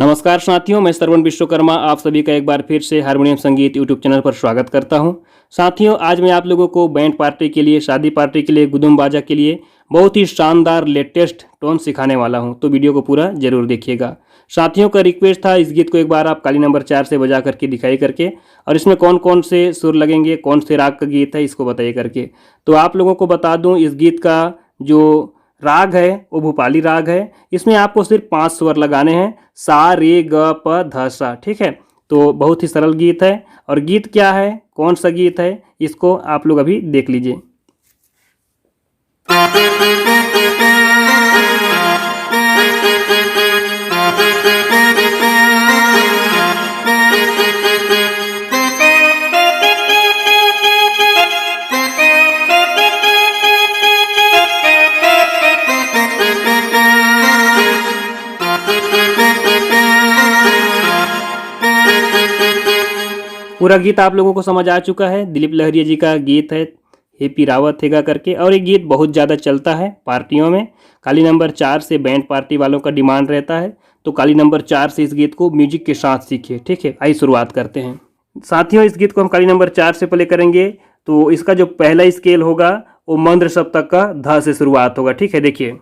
नमस्कार साथियों, मैं श्रवण विश्वकर्मा आप सभी का एक बार फिर से हारमोनियम संगीत यूट्यूब चैनल पर स्वागत करता हूं। साथियों, आज मैं आप लोगों को बैंड पार्टी के लिए, शादी पार्टी के लिए, गुदुम बाजा के लिए बहुत ही शानदार लेटेस्ट टोन सिखाने वाला हूं, तो वीडियो को पूरा जरूर देखिएगा। साथियों का रिक्वेस्ट था, इस गीत को एक बार आप काली नंबर 4 से बजा करके दिखाई करके, और इसमें कौन कौन से सुर लगेंगे, कौन से राग का गीत है, इसको बताइए करके। तो आप लोगों को बता दूँ, इस गीत का जो राग है वो भूपाली राग है। इसमें आपको सिर्फ 5 स्वर लगाने हैं, सा रे ग प ध सा। ठीक है, तो बहुत ही सरल गीत है। और गीत क्या है, कौन सा गीत है, इसको आप लोग अभी देख लीजिए। पूरा गीत आप लोगों को समझ आ चुका है। दिलीप लहरिया जी का गीत है, हेपी रावत हैगा करके, और ये गीत बहुत ज़्यादा चलता है पार्टियों में। काली नंबर 4 से बैंड पार्टी वालों का डिमांड रहता है, तो काली नंबर 4 से इस गीत को म्यूजिक के साथ सीखिए। ठीक है, आइए शुरुआत करते हैं। साथियों, इस गीत को हम काली नंबर 4 से प्ले करेंगे, तो इसका जो पहला स्केल होगा वो मंद्र सप्तक का ध से शुरुआत होगा। ठीक है, देखिए।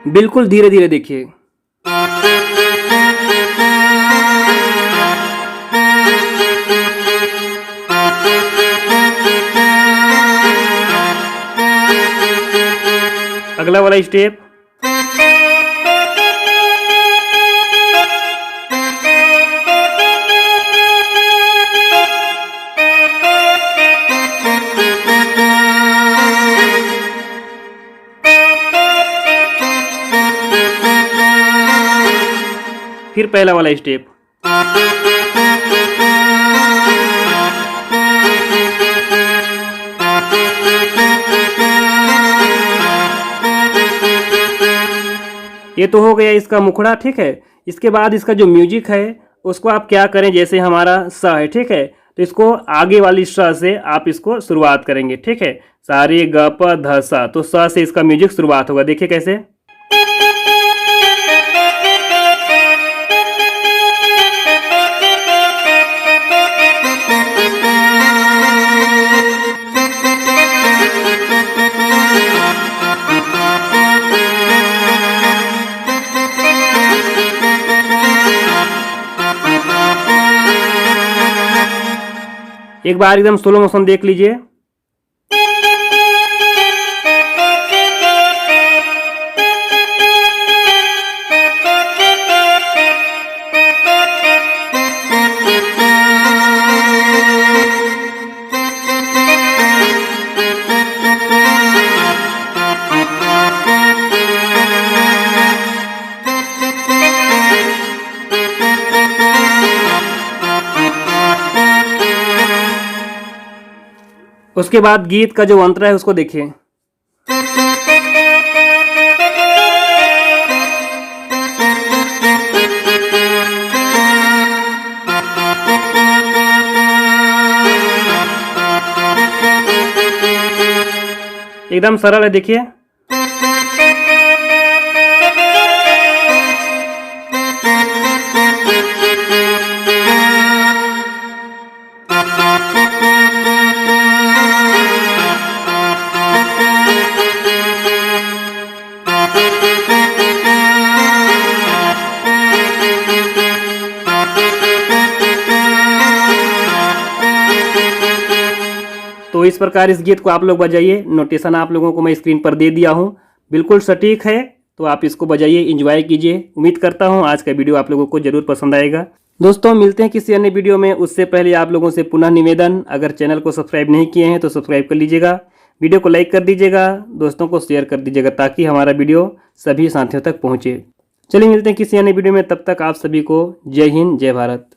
बिल्कुल धीरे धीरे देखिए। अगला वाला स्टेप। फिर पहला वाला स्टेप। ये तो हो गया इसका मुखड़ा। ठीक है, इसके बाद इसका जो म्यूजिक है उसको आप क्या करें, जैसे हमारा स है, ठीक है, तो इसको आगे वाली स से आप इसको शुरुआत करेंगे। ठीक है, सा रे ग प ध सा, तो स से इसका म्यूजिक शुरुआत होगा। देखिए कैसे। एक बार एकदम स्लो मोशन देख लीजिए। उसके बाद गीत का जो अंतरा है उसको देखिए। एकदम सरल है, देखिए। तो इस प्रकार इस गीत को आप लोग बजाइए। नोटेशन आप लोगों को मैं स्क्रीन पर दे दिया हूँ, बिल्कुल सटीक है, तो आप इसको बजाइए, एंजॉय कीजिए। उम्मीद करता हूँ आज का वीडियो आप लोगों को जरूर पसंद आएगा। दोस्तों, मिलते हैं किसी अन्य वीडियो में। उससे पहले आप लोगों से पुनः निवेदन, अगर चैनल को सब्सक्राइब नहीं किए हैं तो सब्सक्राइब कर लीजिएगा, वीडियो को लाइक कर दीजिएगा, दोस्तों को शेयर कर दीजिएगा, ताकि हमारा वीडियो सभी साथियों तक पहुँचे। चलिए मिलते हैं किसी अन्य वीडियो में, तब तक आप सभी को जय हिंद, जय भारत।